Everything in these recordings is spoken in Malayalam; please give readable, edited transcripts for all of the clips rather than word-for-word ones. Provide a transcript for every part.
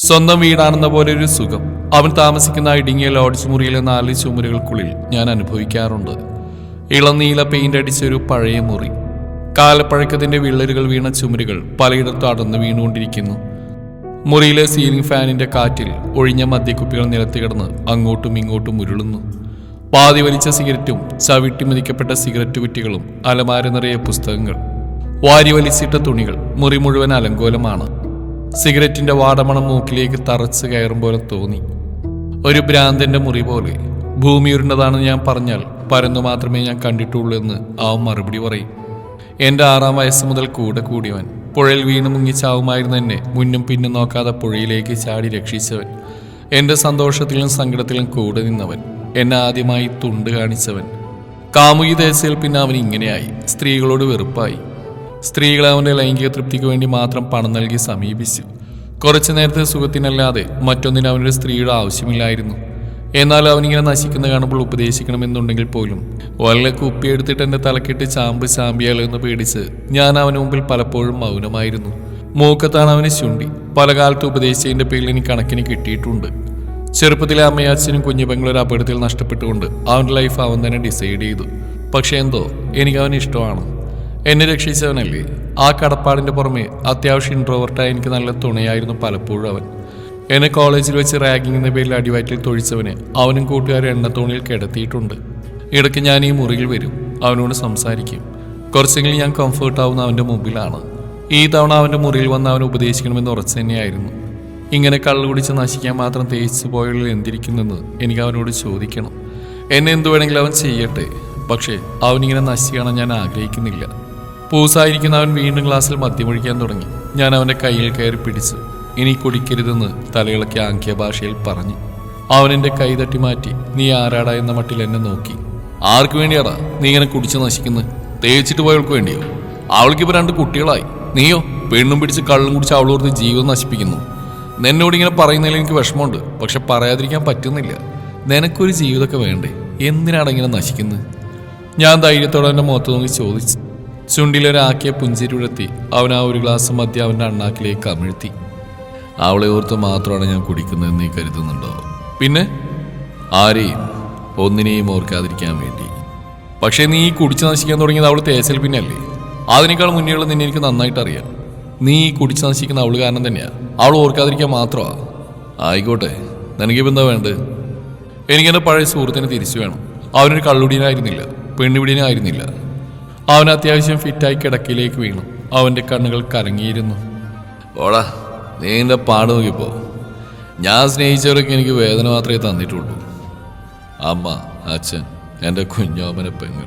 സ്വന്തം വീടാണെന്ന പോലെ ഒരു സുഖം അവൻ താമസിക്കുന്ന ഇടുങ്ങിയ ലോഡ്ജ് മുറിയിലെ 4 ചുമരുകൾക്കുള്ളിൽ ഞാൻ അനുഭവിക്കാറുണ്ട്. ഇളനീല പെയിന്റ് അടിച്ച ഒരു പഴയ മുറി, കാലപ്പഴക്കത്തിന്റെ വിള്ളലുകൾ വീണ ചുമരുകൾ പലയിടത്തും അടർന്നു വീണുകൊണ്ടിരിക്കുന്നു. മുറിയിലെ സീലിംഗ് ഫാനിന്റെ കാറ്റിൽ ഒഴിഞ്ഞ മദ്യക്കുപ്പികൾ നിലത്ത് കിടന്ന് അങ്ങോട്ടും ഇങ്ങോട്ടും ഉരുളുന്നു. പാതി വലിച്ച സിഗരറ്റും ചവിട്ടി മെതിക്കപ്പെട്ട സിഗരറ്റ് കുറ്റികളും, അലമാര നിറയെ പുസ്തകങ്ങൾ, വാരി വലിച്ചിട്ട തുണികൾ. മുറി മുഴുവൻ അലങ്കോലമാണ്. സിഗരറ്റിന്റെ വാടമണം മൂക്കിലേക്ക് തറച്ച് കയറും പോലെ തോന്നി. ഒരു ഭ്രാന്തന്റെ മുറി പോലെ. ഭൂമി ഉരുണ്ടതാണെന്ന് ഞാൻ പറഞ്ഞാൽ പരന്നു മാത്രമേ ഞാൻ കണ്ടിട്ടുള്ളൂ എന്ന് അവൻ മറുപടി പറയും. എൻ്റെ 6-ാം വയസ്സ് മുതൽ കൂടെ കൂടിയവൻ, പുഴയിൽ വീണ് മുങ്ങിച്ചാവുമായിരുന്നു എന്നെ മുന്നും പിന്നും നോക്കാതെ പുഴയിലേക്ക് ചാടി രക്ഷിച്ചവൻ, എൻ്റെ സന്തോഷത്തിലും സങ്കടത്തിലും കൂടെ നിന്നവൻ, എന്നെ ആദ്യമായി തുണ്ട് കാണിച്ചവൻ. കാമുകി ദേശയിൽ പിന്നെ അവൻ ഇങ്ങനെയായി. സ്ത്രീകളോട് വെറുപ്പായി. സ്ത്രീകളെ അവൻ്റെ ലൈംഗിക തൃപ്തിക്ക് വേണ്ടി മാത്രം പണം നൽകി സമീപിച്ചു. കുറച്ചു നേരത്തെ സുഖത്തിനല്ലാതെ മറ്റൊന്നിന് അവനൊരു സ്ത്രീയുടെ ആവശ്യമില്ലായിരുന്നു. എന്നാൽ അവനിങ്ങനെ നശിക്കുന്ന കാണുമ്പോൾ ഉപദേശിക്കണമെന്നുണ്ടെങ്കിൽ പോലും വല്ല കുപ്പിയെടുത്തിട്ട് എൻ്റെ തലക്കെട്ട് ചാമ്പിയാലോ എന്ന് പേടിച്ച് ഞാൻ അവന് മുമ്പിൽ പലപ്പോഴും മൗനമായിരുന്നു. മൂക്കത്താണ് അവന് ചുണ്ടി. പല കാലത്ത് ഉപദേശിച്ചതിൻ്റെ പേരിൽ എനിക്ക് കണക്കിന് കിട്ടിയിട്ടുണ്ട്. ചെറുപ്പത്തിലെ അമ്മയും അച്ഛനും കുഞ്ഞുപെങ്ങളൊരു അപകടത്തിൽ നഷ്ടപ്പെട്ടുകൊണ്ട് അവൻ്റെ ലൈഫ് അവൻ തന്നെ ഡിസൈഡ് ചെയ്തു. പക്ഷെ എന്തോ എനിക്ക് അവന് ഇഷ്ടമാണ്. എന്നെ രക്ഷിച്ചവനല്ലേ. ആ കടപ്പാടിൻ്റെ പുറമെ അത്യാവശ്യം ഇൻട്രോവർട്ടായി എനിക്ക് നല്ല തുണയായിരുന്നു പലപ്പോഴും അവൻ. എന്നെ കോളേജിൽ വെച്ച് റാഗിംഗ് എന്ന പേരിൽ അടിവയറ്റിൽ തൊഴിച്ചവനെ അവനും കൂട്ടുകാരും എണ്ണത്തോണിയിൽ കിടത്തിയിട്ടുണ്ട്. ഇടയ്ക്ക് ഞാൻ ഈ മുറിയിൽ വരും, അവനോട് സംസാരിക്കും. കുറച്ചെങ്കിലും ഞാൻ കംഫേർട്ട് ആവുന്ന അവൻ്റെ മുമ്പിലാണ്. ഈ തവണ അവൻ്റെ മുറിയിൽ വന്ന് അവനെ ഉപദേശിക്കണമെന്ന് ഉറച്ചു തന്നെയായിരുന്നു. ഇങ്ങനെ കള്ളു കുടിച്ച് നശിക്കാൻ മാത്രം തേച്ചു പോയതിൽ എന്തിരിക്കുന്നെന്ന് എനിക്ക് അവനോട് ചോദിക്കണം. എന്നെ എന്തു വേണമെങ്കിലും അവൻ ചെയ്യട്ടെ. പക്ഷേ അവനിങ്ങനെ നശിക്കണം ഞാൻ ആഗ്രഹിക്കുന്നില്ല. പൂസായിരിക്കുന്ന അവൻ വീണ്ടും ഗ്ലാസ്സിൽ മദ്യമൊഴിക്കാൻ തുടങ്ങി. ഞാൻ അവൻ്റെ കയ്യിൽ കയറി പിടിച്ചു. ഇനി കുടിക്കരുതെന്ന് തലയിളക്കി ആംഗ്യ ഭാഷയിൽ പറഞ്ഞു. അവൻ എൻ്റെ കൈ തട്ടി മാറ്റി. നീ ആരാടാ എന്ന മട്ടിൽ എന്നെ നോക്കി. ആർക്ക് വേണ്ടിയാടാ നീ ഇങ്ങനെ കുടിച്ച് നശിക്കുന്നത്? തേച്ചിട്ട് പോയവൾക്ക് വേണ്ടിയോ? അവൾക്കിപ്പോൾ 2 കുട്ടികളായി. നീയോ പെണ്ണും പിടിച്ച് കള്ളും കുടിച്ച് അവളോർത്ത് ജീവിതം നശിപ്പിക്കുന്നു. നിന്നോട് ഇങ്ങനെ പറയുന്നതിൽ എനിക്ക് വിഷമമുണ്ട്, പക്ഷെ പറയാതിരിക്കാൻ പറ്റുന്നില്ല. നിനക്കൊരു ജീവിതമൊക്കെ വേണ്ടേ? എന്തിനാണ് ഇങ്ങനെ നശിക്കുന്നത്? ഞാൻ ധൈര്യത്തോടെ അവൻ്റെ മുഖത്ത് നോക്കി ചോദിച്ചു. ചുണ്ടിലൊരാക്കിയ പുഞ്ചിരുടത്തി അവൻ ആ ഒരു ഗ്ലാസ് മദ്യം അവൻ്റെ അണ്ണാക്കിലേക്ക് അമിഴ്ത്തി. അവളെ ഓർത്ത് മാത്രമാണ് ഞാൻ കുടിക്കുന്നതെന്ന് നീ കരുതുന്നുണ്ടോ? പിന്നെ ആരെയും ഒന്നിനെയും ഓർക്കാതിരിക്കാൻ വേണ്ടി. പക്ഷേ നീ കുടിച്ച് നശിക്കാൻ തുടങ്ങിയത് അവൾ തേച്ചൽ പിന്നല്ലേ? അതിനേക്കാൾ മുന്നേയുള്ള നിന്നെ എനിക്ക് നന്നായിട്ട് അറിയാം. നീ കുടിച്ച് നശിക്കുന്ന അവൾ കാരണം തന്നെയാണ്. അവൾ ഓർക്കാതിരിക്കാൻ മാത്രമാ. ആയിക്കോട്ടെ, നിനക്കിപ്പോൾ എന്താ വേണ്ടത്? എനിക്കെൻ്റെ പഴയ സുഹൃത്തിനെ തിരിച്ചു വേണം. അവനൊരു കള്ളുടിയനായിരുന്നില്ല, പെണ്ണുപിടിയനായിരുന്നില്ല. അവൻ അത്യാവശ്യം ഫിറ്റായി കിടക്കയിലേക്ക് വീണു. അവൻ്റെ കണ്ണുകൾ കറങ്ങിയിരുന്നു. ഓടാ, നീ എൻ്റെ പാട് നോക്കിപ്പോ. ഞാൻ സ്നേഹിച്ചവരൊക്കെ എനിക്ക് വേദന മാത്രമേ തന്നിട്ടുള്ളൂ. അമ്മ, അച്ഛൻ, എൻ്റെ കുഞ്ഞോമന പെങ്ങൾ,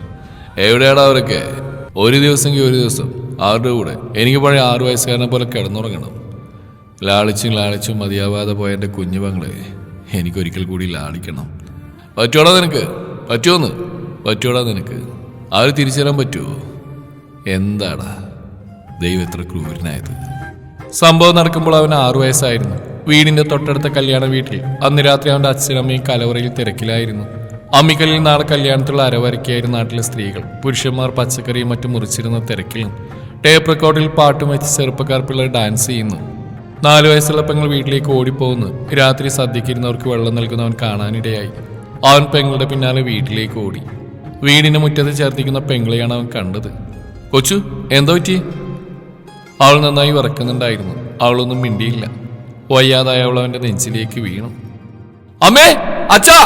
എവിടെയാടാ അവരൊക്കെ? ഒരു ദിവസമെങ്കിൽ ഒരു ദിവസം അവരുടെ കൂടെ എനിക്ക് പഴയ 6 വയസ്സുകാരനെ പോലെ കിടന്നുറങ്ങണം. ലാളിച്ചും മതിയാവാതെ പോയ എൻ്റെ കുഞ്ഞു പെങ്ങളെ എനിക്കൊരിക്കൽ കൂടി ലാളിക്കണം. പറ്റുവാടാ നിനക്ക്? പറ്റുവാടാ നിനക്ക്? അവർ തിരിച്ചു തരാൻ പറ്റുമോ? എന്താടാ ദൈവം എത്ര ക്രൂരനായത്. സംഭവം നടക്കുമ്പോൾ അവന് 6 വയസ്സായിരുന്നു. വീടിന്റെ തൊട്ടടുത്ത കല്യാണ വീട്ടിൽ അന്ന് രാത്രി അവൻ്റെ അച്ഛനമ്മയും കലവറയിൽ തിരക്കിലായിരുന്നു. അമ്മിക്കല്ലിൽ നാളെ കല്യാണത്തിലുള്ള അരവരയ്ക്കായിരുന്നു നാട്ടിലെ സ്ത്രീകൾ. പുരുഷന്മാർ പച്ചക്കറിയും മറ്റും മുറിച്ചിരുന്ന തിരക്കിലും. ടേപ്പ് റെക്കോർഡിൽ പാട്ടും വെച്ച് ചെറുപ്പക്കാർ പിള്ളേർ ഡാൻസ് ചെയ്യുന്നു. 4 വയസ്സുള്ള പെങ്ങൾ വീട്ടിലേക്ക് ഓടിപ്പോകുന്നു. രാത്രി സദ്യക്കിരുന്നവർക്ക് വെള്ളം നൽകുന്നവൻ കാണാനിടയായി. അവൻ പെങ്ങളുടെ പിന്നാലെ വീട്ടിലേക്ക് ഓടി. വീടിന് മുറ്റത്ത് ചേർത്തിക്കുന്ന പെങ്ങളെയാണ് അവൻ കണ്ടത്. കൊച്ചു, എന്താ പറ്റി? അവൾ നന്നായി വിറക്കുന്നുണ്ടായിരുന്നു. അവളൊന്നും മിണ്ടിയില്ല. വയ്യാതായ അവൾ അവൻ്റെ നെഞ്ചിലേക്ക് വീണു. അമ്മേ, അച്ഛാ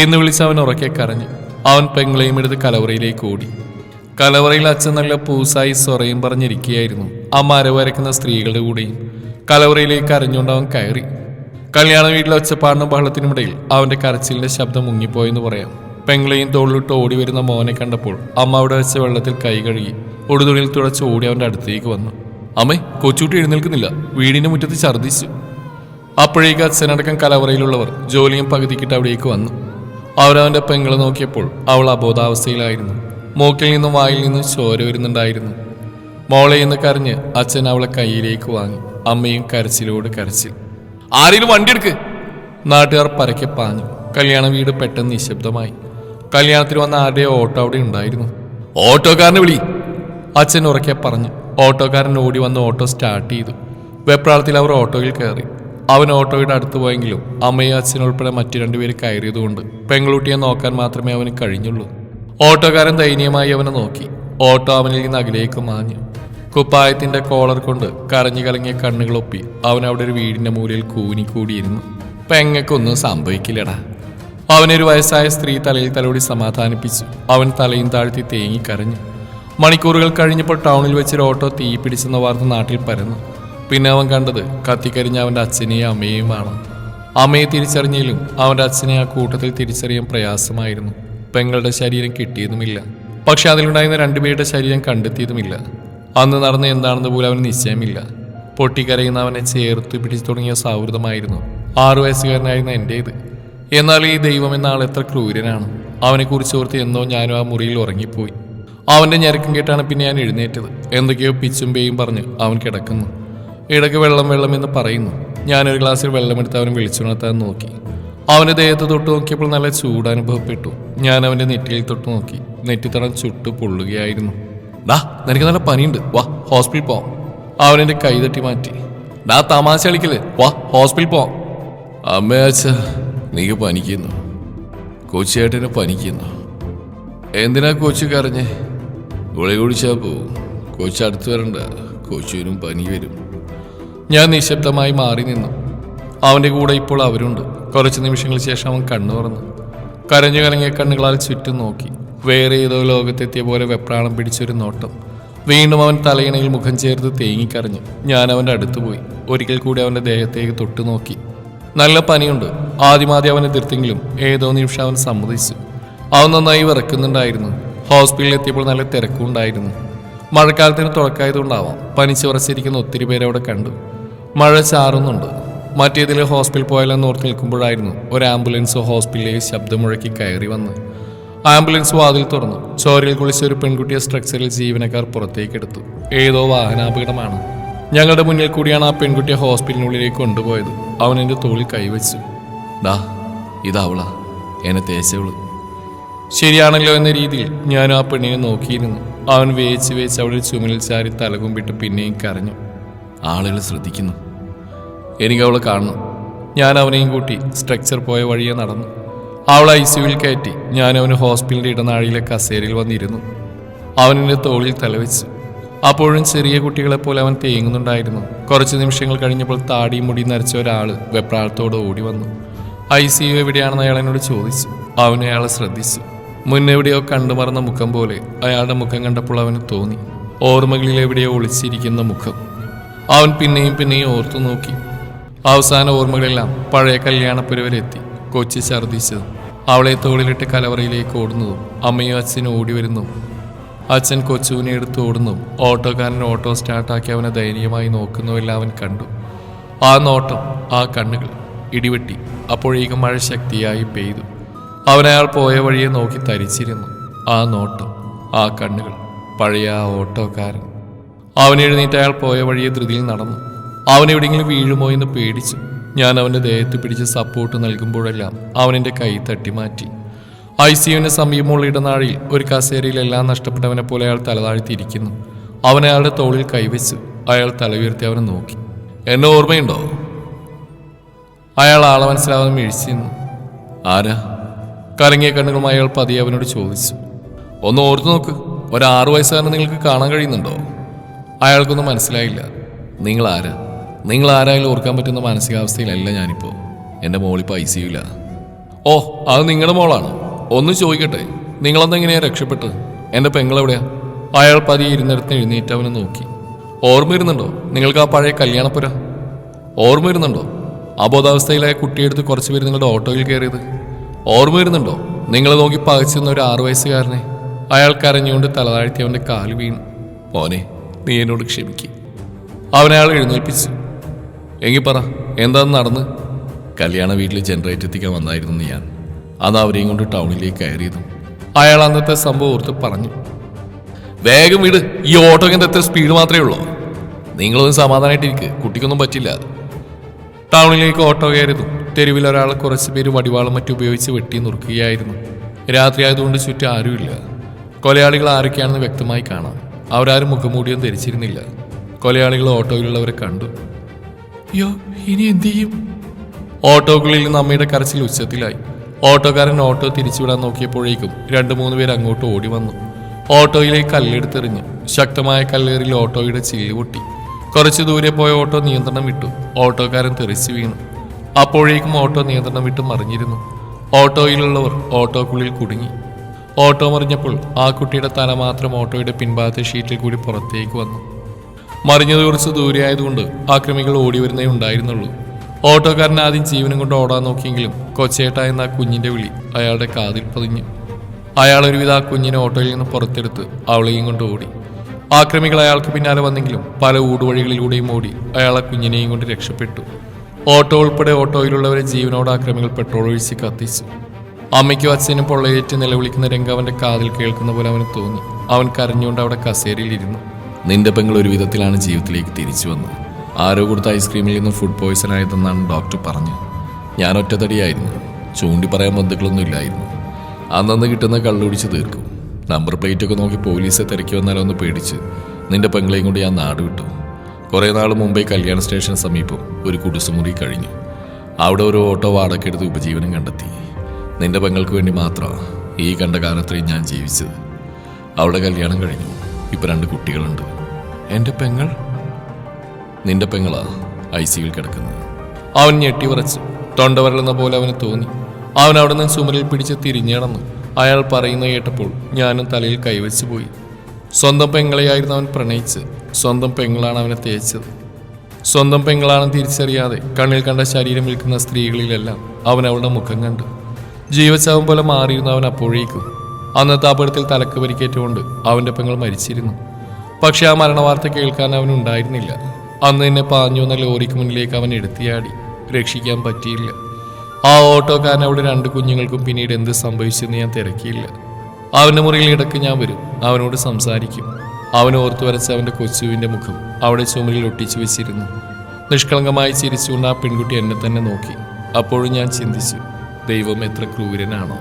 എന്ന് വിളിച്ച് അവൻ ഉറക്കെ കരഞ്ഞു. അവൻ പെങ്ങളെയും എടുത്ത് കലവറയിലേക്ക് ഓടി. കലവറയിൽ അച്ഛൻ നല്ല പൂസായി സൊറയും പറഞ്ഞിരിക്കുകയായിരുന്നു. അമ്മ അരവരക്കുന്ന സ്ത്രീകളുടെ കൂടെയും. കലവറയിലേക്ക് കരഞ്ഞുകൊണ്ട് അവൻ കയറി. കല്യാണ വീട്ടിലെ ഒച്ചപ്പാടിനും ബഹളത്തിനുമിടയിൽ അവൻ്റെ കരച്ചിലിന്റെ ശബ്ദം മുങ്ങിപ്പോയെന്ന് പറയാം. പെങ്ങളെയും തോളിലിട്ട് ഓടി വരുന്ന മോനെ കണ്ടപ്പോൾ അമ്മ അവിടെ വെച്ച വെള്ളത്തിൽ കൈ കഴുകി ഒടുതുണിയിൽ തുടച്ച് ഓടി അവൻ്റെ അടുത്തേക്ക് വന്നു. അമ്മേ, കൊച്ചുകുട്ടി എഴുന്നേൽക്കുന്നില്ല, വീടിന്റെ മുറ്റത്ത് ഛർദ്ദിച്ചു. അപ്പോഴേക്ക് അച്ഛനടക്കം കലവറയിലുള്ളവർ ജോലിയും പകുതിക്കിട്ട് അവിടേക്ക് വന്നു. അവരവൻ്റെ പെങ്ങളെ നോക്കിയപ്പോൾ അവൾ അബോധാവസ്ഥയിലായിരുന്നു. മൂക്കിൽ നിന്നും വായിൽ നിന്നും ചോര വരുന്നുണ്ടായിരുന്നു. മോളെ എന്ന് കരഞ്ഞ് അച്ഛൻ അവളെ കയ്യിലേക്ക് വാങ്ങി. അമ്മയും കരച്ചിലോട് കരച്ചിൽ. ആരെങ്കിലും വണ്ടി എടുക്ക്! നാട്ടുകാർ പരക്കെ പാഞ്ഞു. കല്യാണ വീട് പെട്ടെന്ന് നിശബ്ദമായി. കല്യാണത്തിന് വന്ന ആരുടെയോ ഓട്ടോ അവിടെ ഉണ്ടായിരുന്നു. ഓട്ടോക്കാരനെ വിളി! അച്ഛൻ ഉറക്കെ പറഞ്ഞു. ഓട്ടോക്കാരൻ ഓടി വന്ന് ഓട്ടോ സ്റ്റാർട്ട് ചെയ്തു. വെപ്രാളത്തിൽ അവർ ഓട്ടോയിൽ കയറി. അവൻ ഓട്ടോയുടെ അടുത്ത് പോയെങ്കിലും അമ്മയും അച്ഛനും ഉൾപ്പെടെ മറ്റു രണ്ടുപേര് കയറിയതുകൊണ്ട് പെൺകുട്ടിയെ നോക്കാൻ മാത്രമേ അവന് കഴിഞ്ഞുള്ളൂ. ഓട്ടോക്കാരൻ ദയനീയമായി അവനെ നോക്കി. ഓട്ടോ അവനിൽ നിന്ന് അകലേക്ക് മാഞ്ഞു. കുപ്പായത്തിന്റെ കോളർ കൊണ്ട് കരഞ്ഞു കലങ്ങിയ കണ്ണുകളൊപ്പി അവൻ അവിടെ ഒരു വീടിന്റെ മൂലയിൽ കൂനിക്കൂടിയിരുന്നു. പെങ്ങക്കൊന്നും സംഭവിക്കില്ലടാ. അവനൊരു വയസ്സായ സ്ത്രീ തലയിൽ തലോടി സമാധാനിപ്പിച്ചു. അവൻ തലയും താഴ്ത്തി തേങ്ങിക്കരഞ്ഞു. മണിക്കൂറുകൾ കഴിഞ്ഞപ്പോൾ ടൗണിൽ വെച്ചൊരു ഓട്ടോ തീ പിടിച്ചെന്ന വാർത്ത നാട്ടിൽ പരന്നു. പിന്നെ അവൻ കണ്ടത് കത്തിക്കരിഞ്ഞ അവൻ്റെ അച്ഛനെയും അമ്മയെയുമാണ്. അമ്മയെ തിരിച്ചറിഞ്ഞെങ്കിലും അവൻ്റെ അച്ഛനെ ആ കൂട്ടത്തിൽ തിരിച്ചറിയാൻ പ്രയാസമായിരുന്നു. പെങ്ങളുടെ ശരീരം കിട്ടിയതുമില്ല. പക്ഷെ അതിലുണ്ടായിരുന്ന രണ്ടുപേരുടെ ശരീരം കണ്ടെത്തിയതുമില്ല. അന്ന് നടന്ന എന്താണെന്ന് പോലും അവന് നിശ്ചയമില്ല. പൊട്ടിക്കരയുന്ന അവനെ ചേർത്ത് പിടിച്ചു തുടങ്ങിയ സൗഹൃദമായിരുന്നു 6 വയസ്സുകാരനായിരുന്ന എൻ്റേത്. എന്നാൽ ഈ ദൈവം എന്ന ആൾ എത്ര ക്രൂരനാണ്. അവനെക്കുറിച്ച് ഓർത്ത് എന്നോ ഞാനും ആ മുറിയിൽ ഉറങ്ങിപ്പോയി. അവൻ്റെ ഞരക്കം കേട്ടാണ് പിന്നെ ഞാൻ എഴുന്നേറ്റത്. എന്തൊക്കെയോ പിച്ചും പേയും പറഞ്ഞ് അവൻ കിടക്കുന്നു. ഇടയ്ക്ക് വെള്ളം വെള്ളം എന്ന് പറയുന്നു. ഞാനൊരു ഗ്ലാസ്സിൽ വെള്ളമെടുത്ത് അവനെ വിളിച്ചുണർത്താൻ നോക്കി. അവൻ്റെ ദേഹത്ത് തൊട്ട് നോക്കിയപ്പോൾ നല്ല ചൂട് അനുഭവപ്പെട്ടു. ഞാൻ അവൻ്റെ നെറ്റിയിൽ തൊട്ട് നോക്കി. നെറ്റിത്തടം ചുട്ട് പൊള്ളുകയായിരുന്നു. ഡാ, നിനക്ക് നല്ല പനിയുണ്ട്, വാ ഹോസ്പിറ്റലിൽ പോവാം. അവനെൻ്റെ കൈ തട്ടി മാറ്റി. ഡാ, തമാശ കളിക്കല്ലേ, വാ ഹോസ്പിറ്റലിൽ പോവാം. അമ്മേ അച്ഛ, നീക്ക് പനിക്കുന്നു. കൊച്ചിയേട്ടന് പനിക്കുന്നു. എന്തിനാ കൊച്ചു കരഞ്ഞേ? ഗുളിക കുടിച്ചാ പോവും. കൊച്ചടുത്ത് വരണ്ട, കൊച്ചിനും പനി വരും. ഞാൻ നിശബ്ദമായി മാറി നിന്നു. അവൻ്റെ കൂടെ ഇപ്പോൾ അവരുണ്ട്. കുറച്ച് നിമിഷങ്ങൾക്ക് ശേഷം അവൻ കണ്ണു തുറന്നു. കരഞ്ഞു കലങ്ങിയ കണ്ണുകളാൽ ചുറ്റും നോക്കി. വേറെ ഏതോ ലോകത്തെത്തിയ പോലെ വെപ്രാളം പിടിച്ചൊരു നോട്ടം. വീണ്ടും അവൻ തലയിണയിൽ മുഖം ചേർത്ത് തേങ്ങിക്കരഞ്ഞു. ഞാൻ അവൻ്റെ അടുത്ത് പോയി. ഒരിക്കൽ കൂടി അവൻ്റെ ദേഹത്തേക്ക് തൊട്ടു നോക്കി. നല്ല പനിയുണ്ട്. ആദ്യമാദ്യം അവനെ എതിർത്തെങ്കിലും ഏതോ നിമിഷം അവൻ സമ്മതിച്ചു. അവൻ നന്നായി വിറക്കുന്നുണ്ടായിരുന്നു. ഹോസ്പിറ്റലിൽ എത്തിയപ്പോൾ നല്ല തിരക്കുണ്ടായിരുന്നു. മഴക്കാലത്തിന് തുടക്കമായതുകൊണ്ടാവാം പനിച്ച് ഉറച്ചിരിക്കുന്ന ഒത്തിരി പേരെ അവിടെ കണ്ടു. മഴ ചാറുന്നുണ്ട്. മറ്റേതിൽ ഹോസ്പിറ്റലിൽ പോയാലെന്ന് ഓർത്ത് നിൽക്കുമ്പോഴായിരുന്നു ഒരു ആംബുലൻസ് ഹോസ്പിറ്റലിലേക്ക് ശബ്ദം മുഴക്കി കയറി വന്ന്. ആംബുലൻസ് വാതിൽ തുറന്നു. ചോരയിൽ കുളിച്ച ഒരു പെൺകുട്ടിയെ സ്ട്രക്ചറിൽ ജീവനക്കാർ പുറത്തേക്കെടുത്തു. ഏതോ വാഹനാപകടമാണ്. ഞങ്ങളുടെ മുന്നിൽ കൂടിയാണ് ആ പെൺകുട്ടിയെ ഹോസ്പിറ്റലിനുള്ളിലേക്ക് കൊണ്ടുപോയത്. അവൻ എൻ്റെ തോളിൽ കൈവച്ചു. ഡാ, ഇതാവളാ എന്നെ തേച്ചവള്. ശരിയാണല്ലോ എന്ന രീതിയിൽ ഞാൻ ആ പെണ്ണിനെ നോക്കിയിരുന്നു. അവൻ വേച്ച് അവളുടെ ചുമലിൽ ചാരി തലകുമ്പിട്ട് പിന്നെയും കരഞ്ഞു. ആളുകൾ ശ്രദ്ധിക്കുന്നു. എനിക്ക് അവളെ കാണണം. ഞാൻ അവനെയും കൂട്ടി സ്ട്രക്ചർ പോയ വഴിയെ നടന്നു. അവൾ ICUവിൽ കയറ്റി. ഞാൻ അവന് ഹോസ്പിറ്റലിൻ്റെ ഇടനാഴിയിലെ കസേരയിൽ വന്നിരുന്നു. അവനെൻ്റെ തോളിൽ തലവെച്ചു. അപ്പോഴും ചെറിയ കുട്ടികളെപ്പോലെ അവൻ തേങ്ങുന്നുണ്ടായിരുന്നു. കുറച്ച് നിമിഷങ്ങൾ കഴിഞ്ഞപ്പോൾ താടിയും മുടി നരച്ച ഒരാൾ വെപ്രാളത്തോടെ ഓടി വന്നു. ICU എവിടെയാണെന്ന് അയാൾ എന്നോട് ചോദിച്ചു. അവനെ അയാളെ ശ്രദ്ധിച്ചു. മുന്നെവിടെയോ കണ്ടുമറന്ന മുഖം പോലെ അയാളുടെ മുഖം കണ്ടപ്പോൾ അവന് തോന്നി. ഓർമ്മകളിൽ എവിടെയോ ഒളിച്ചിരിക്കുന്ന മുഖം. അവൻ പിന്നെയും ഓർത്തു നോക്കി. അവസാന ഓർമ്മകളെല്ലാം പഴയ കല്യാണപ്പുരവരെത്തി. കൊച്ചി ഛർദ്ദിച്ചതും അവളെ തോളിലിട്ട് കലവറയിലേക്ക് ഓടുന്നതും അമ്മയും അച്ഛനും ഓടി വരുന്നതും അച്ഛൻ കൊച്ചുവിനെ എടുത്ത് ഓടുന്നതും ഓട്ടോക്കാരൻ ഓട്ടോ സ്റ്റാർട്ടാക്കി അവനെ ദയനീയമായി നോക്കുന്നുവെല്ലാം അവൻ കണ്ടു. ആ നോട്ടം, ആ കണ്ണുകൾ. ഇടിവെട്ടി. അപ്പോഴേക്കും മഴ ശക്തിയായി പെയ്തു. അവനയാൾ പോയ വഴിയെ നോക്കി തരിച്ചിരുന്നു. ആ നോട്ടം, ആ കണ്ണുകൾ, പഴയ ആ ഓട്ടോക്കാരൻ. അവൻ എഴുന്നേറ്റ് അയാൾ പോയ വഴിയെ ധൃതിയിൽ നടന്നു. അവനെവിടെയെങ്കിലും വീഴുമോ എന്ന് പേടിച്ചു. ഞാൻ അവൻ്റെ ദേഹത്ത് പിടിച്ച് സപ്പോർട്ട് നൽകുമ്പോഴെല്ലാം അവനെൻ്റെ കൈ തട്ടിമാറ്റി. ICUവിന് സമീപമുള്ള ഇടനാഴിയിൽ ഒരു കസേരയിൽ എല്ലാം നഷ്ടപ്പെട്ടവനെ പോലെ അയാൾ തലതാഴ്ത്തിയിരിക്കുന്നു. അവൻ അയാളുടെ തോളിൽ കൈവച്ചു. അയാൾ തല ഉയർത്തി അവനെ നോക്കി. എന്നെ ഓർമ്മയുണ്ടോ? അയാൾ ആളെ മനസ്സിലാവാതെ മിഴിച്ചിരുന്നു. ആരാ? കലങ്ങിയ കണ്ണുകളുമായി അയാൾ പതിയെ അവനോട് ചോദിച്ചു. ഒന്ന് ഓർത്തു നോക്ക്. 6 വയസ്സുകാരനെ നിങ്ങൾക്ക് കാണാൻ കഴിയുന്നുണ്ടോ? അയാൾക്കൊന്നും മനസ്സിലായില്ല. നിങ്ങളാരായാലും ഓർക്കാൻ പറ്റുന്ന മാനസികാവസ്ഥയിലല്ല ഞാനിപ്പോൾ. എൻ്റെ മോളിപ്പോൾ ICUവില്ല. ഓ, അത് നിങ്ങളുടെ മോളാണോ? ഒന്ന് ചോദിക്കട്ടെ, നിങ്ങളെന്തെങ്ങനെയാ രക്ഷപ്പെട്ട്? എൻ്റെ പെങ്ങളെവിടെയാ? അയാൾ പതിയെ ഇരുന്നിടത്ത് എഴുന്നേറ്റ് അവനെ നോക്കി. ഓർമ്മ വരുന്നുണ്ടോ നിങ്ങൾക്ക് ആ പഴയ കല്യാണപ്പുര? ഓർമ്മ വരുന്നുണ്ടോ അബോധാവസ്ഥയിലായ കുട്ടിയെടുത്ത് കുറച്ച് പേര് നിങ്ങളുടെ ഓട്ടോയിൽ കയറിയത്? ഓർമ്മ വരുന്നുണ്ടോ നിങ്ങളെ നോക്കി പകച്ചുന്ന ഒരു 6 വയസ്സുകാരനെ? അയാൾ കരഞ്ഞുകൊണ്ട് തലതാഴ്ത്തി അവൻ്റെ കാല് വീണു. മോനെ, നീ എന്നോട് ക്ഷമിക്ക്. അവനയാൾ എഴുന്നേൽപ്പിച്ചു. എങ്കിൽ പറ, എന്താന്ന് നടന്ന്? കല്യാണ വീട്ടിൽ ജനറേറ്റർ എത്തിക്കാൻ വന്നായിരുന്നു ഞാൻ. അന്ന് അവരെയും കൊണ്ട് ടൗണിലേക്ക് കയറിയതും. അയാൾ അന്നത്തെ സംഭവം ഓർത്ത് പറഞ്ഞു. വേഗം വീട്, ഈ ഓട്ടോക്കിൻ്റെ എത്ര സ്പീഡ് മാത്രമേ ഉള്ളൂ. നിങ്ങളൊന്നും സമാധാനമായിട്ടിരിക്കുക, കുട്ടിക്കൊന്നും പറ്റില്ല. ടൗണിലേക്ക് ഓട്ടോ കയറിയതും തെരുവിൽ ഒരാളെ കുറച്ച് പേര് വടിവാളും മറ്റും ഉപയോഗിച്ച് വെട്ടി നുറുക്കുകയായിരുന്നു. രാത്രി ആയതുകൊണ്ട് ചുറ്റും ആരുമില്ല. കൊലയാളികൾ ആരൊക്കെയാണെന്ന് വ്യക്തമായി കാണാം. അവരാരും മുഖംമൂടിയൊന്നും ധരിച്ചിരുന്നില്ല. കൊലയാളികൾ ഓട്ടോയിലുള്ളവരെ കണ്ടു. ഇനി എന്തു ചെയ്യും? ഓട്ടോക്കുള്ളിൽ നിന്ന് അമ്മയുടെ കരച്ചിൽ ഉച്ചത്തിലായി. ഓട്ടോക്കാരൻ ഓട്ടോ തിരിച്ചുവിടാൻ നോക്കിയപ്പോഴേക്കും 2-3 പേർ അങ്ങോട്ട് ഓടി വന്നു. ഓട്ടോയിലേക്ക് കല്ലെടുത്തെറിഞ്ഞു. ശക്തമായ കല്ലേറിൽ ഓട്ടോയുടെ ചില്ല് പൊട്ടി. കുറച്ചു ദൂരെ പോയ ഓട്ടോ നിയന്ത്രണം വിട്ടു. ഓട്ടോക്കാരൻ തെറിച്ചു വീണു. അപ്പോഴേക്കും ഓട്ടോ നിയന്ത്രണം വിട്ട് മറിഞ്ഞിരുന്നു. ഓട്ടോയിലുള്ളവർ ഓട്ടോക്കുള്ളിൽ കുടുങ്ങി. ഓട്ടോ മറിഞ്ഞപ്പോൾ ആ കുട്ടിയുടെ തല മാത്രം ഓട്ടോയുടെ പിൻഭാഗത്തെ ഷീറ്റിൽ കൂടി പുറത്തേക്ക് വന്നു. മറിഞ്ഞത് കുറച്ച് ദൂരെയായതുകൊണ്ട് ആക്രമികൾ ഓടി വരുന്നേ ഉണ്ടായിരുന്നുള്ളൂ. ഓട്ടോക്കാരൻ ആദ്യം ജീവനും കൊണ്ട് ഓടാൻ നോക്കിയെങ്കിലും കൊച്ചേട്ട എന്ന ആ കുഞ്ഞിന്റെ വിളി അയാളുടെ കാതിൽ പതിഞ്ഞു. അയാൾ ഒരുവിധ ആ കുഞ്ഞിനെ ഓട്ടോയിൽ നിന്ന് പുറത്തെടുത്ത് അവളെയും കൊണ്ട് ഓടി. ആക്രമികൾ അയാൾക്ക് പിന്നാലെ വന്നെങ്കിലും പല ഊടുവഴികളിലൂടെയും ഓടി അയാൾ ആ കുഞ്ഞിനെയും കൊണ്ട് രക്ഷപ്പെട്ടു. ഓട്ടോ ഉൾപ്പെടെ ഓട്ടോയിലുള്ളവരെ ജീവനോട് ആക്രമികൾ പെട്രോൾ ഒഴിച്ച് കത്തിച്ചു. അമ്മയ്ക്കും അച്ഛനും പൊള്ളയേറ്റ് നിലവിളിക്കുന്ന രംഗം അവന്റെ കാതിൽ കേൾക്കുന്ന പോലെ അവന് തോന്നി. അവൻ കരഞ്ഞുകൊണ്ട് അവിടെ കസേരയിൽ ഇരുന്നു. നിന്റെ പെങ്ങൾ ഒരു വിധത്തിലാണ് ജീവിതത്തിലേക്ക് തിരിച്ചു വന്നത്. ആരോ കൊടുത്ത ഐസ്ക്രീമിൽ നിന്ന് ഫുഡ് പോയ്സൺ ആയതെന്നാണ് ഡോക്ടർ പറഞ്ഞത്. ഞാൻ ഒറ്റത്തടിയായിരുന്നു. ചൂണ്ടി പറയാൻ ബന്ധുക്കളൊന്നും ഇല്ലായിരുന്നു. അന്നന്ന് കിട്ടുന്ന കള്ളുടിച്ച് തീർക്കും. നമ്പർ പ്ലേറ്റൊക്കെ നോക്കി പോലീസെ തിരക്കി വന്നാലോ ഒന്ന് പേടിച്ച് നിന്റെ പെങ്ങളെയും കൊണ്ട് ഞാൻ നാട് വിട്ടു. കുറേ നാൾ മുമ്പേ കല്യാണ സ്റ്റേഷന് സമീപം ഒരു കുടിസുമുറി കഴിഞ്ഞു. അവിടെ ഒരു ഓട്ടോ വാടകയ്ക്കെടുത്ത് ഉപജീവനം കണ്ടെത്തി. നിന്റെ പെങ്ങൾക്ക് വേണ്ടി മാത്രമാണ് ഈ കണ്ട കാലത്രയും ഞാൻ ജീവിച്ചത്. അവിടെ കല്യാണം കഴിഞ്ഞു. ഇപ്പം 2 കുട്ടികളുണ്ട്. എൻ്റെ പെങ്ങൾ? നിന്റെ പെങ്ങളാ ICUവിൽ കിടക്കുന്നത്. അവൻ ഞെട്ടി വിറച്ചു. തൊണ്ട വരളുന്ന പോലെ അവന് തോന്നി. അവൻ അവിടെ നിന്ന് ചുമരിൽ പിടിച്ച് തിരിഞ്ഞടന്നു. അയാൾ പറയുന്ന കേട്ടപ്പോൾ ഞാനും തലയിൽ കൈവച്ചു പോയി. സ്വന്തം പെങ്ങളെയായിരുന്നു അവൻ പ്രണയിച്ച്. സ്വന്തം പെങ്ങളാണ് അവനെ തേച്ചത്. സ്വന്തം പെങ്ങളാണെന്ന് തിരിച്ചറിയാതെ കണ്ണിൽ കണ്ട ശരീരം വിൽക്കുന്ന സ്ത്രീകളിലെല്ലാം അവൻ അവളുടെ മുഖം കണ്ടു. ജീവച്ചാവം പോലെ മാറിയിരുന്നു അവൻ അപ്പോഴേക്കും. അന്നത്തെ അപകടത്തിൽ തലക്ക് പരിക്കേറ്റുകൊണ്ട് അവൻ്റെ പെങ്ങൾ മരിച്ചിരുന്നു. പക്ഷെ ആ മരണവാർത്ത കേൾക്കാൻ അവനുണ്ടായിരുന്നില്ല. അന്ന് എന്നെ പാഞ്ഞു വന്ന ലോറിക്ക് മുന്നിലേക്ക് അവൻ എടുത്തിയാടി. രക്ഷിക്കാൻ പറ്റിയില്ല. ആ ഓട്ടോക്കാരൻ അവിടെ 2 കുഞ്ഞുങ്ങൾക്കും പിന്നീട് എന്ത് സംഭവിച്ചെന്ന് ഞാൻ തിരക്കിയില്ല. അവൻ്റെ മുറിയിൽ ഇടയ്ക്ക് ഞാൻ വരും. അവനോട് സംസാരിക്കും. അവൻ ഓർത്തു വരച്ച അവൻ്റെ കൊച്ചുവിൻ്റെ മുഖം അവിടെ ചുമരിൽ ഒട്ടിച്ചു വെച്ചിരുന്നു. നിഷ്കളങ്കമായി ചിരിച്ചുകൊണ്ട് ആ പെൺകുട്ടി എന്നെ തന്നെ നോക്കി. അപ്പോഴും ഞാൻ ചിന്തിച്ചു, ദൈവം എത്ര ക്രൂരനാണോ.